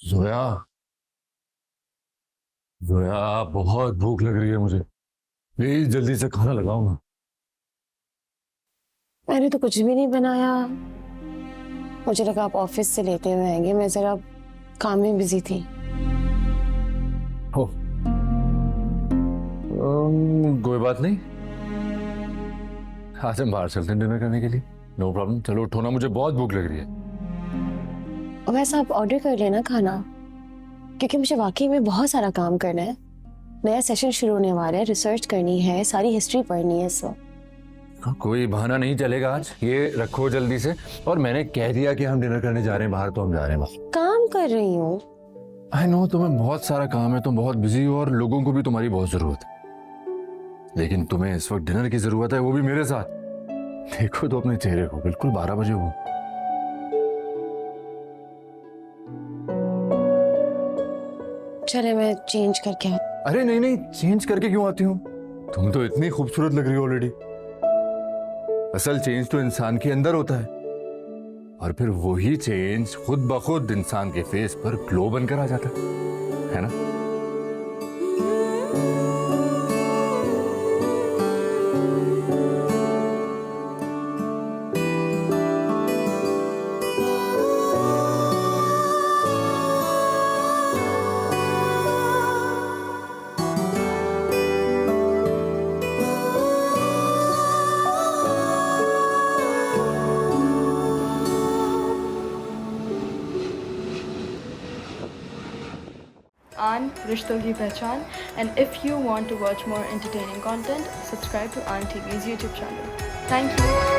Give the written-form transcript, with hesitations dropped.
जोया, जोया बहुत भूख लग रही है मुझे। प्लीज जल्दी से खाना लगाओ ना। मैंने तो कुछ भी नहीं बनाया। मुझे लगा आप ऑफिस से लेते हुए आएंगे, मैं जरा काम में बिजी थी। हो कोई बात नहीं, आज हम बाहर चलते हैं डिनर करने के लिए। नो प्रॉब्लम, चलो उठो ना, मुझे बहुत भूख लग रही है। वैसे आप ऑर्डर कर लेना खाना, क्योंकि मुझे वाकई में बहुत सारा काम करना है। नया सेशन शुरू होने वाला है, रिसर्च करनी है, सारी हिस्ट्री पढ़नी है। सो कोई बहाना नहीं चलेगा आज, ये रखो जल्दी से। और मैंने कह दिया कि हम डिनर करने जा रहे हैं बाहर, तो हम जा रहे हैं बाहर। काम कर रही हूँ। आई नो तुम्हें बहुत सारा काम है, तुम बहुत बिजी हो और लोगों को भी तुम्हारी बहुत जरूरत है, लेकिन तुम्हें इस वक्त डिनर की जरूरत है, वो भी मेरे साथ। देखो तो अपने चेहरे को, बिल्कुल 12 बजे हो। चले मैं चेंज करके आऊँ। अरे नहीं नहीं, चेंज करके क्यों आती हूँ? तुम तो इतनी खूबसूरत लग रही हो ऑलरेडी। असल चेंज तो इंसान के अंदर होता है, और फिर वही चेंज खुद ब खुद इंसान के फेस पर ग्लो बनकर आ जाता है ना? Aan Rishtoi Ki Pehchan, and if you want to watch more entertaining content, subscribe to Aan TV's YouTube channel. Thank you.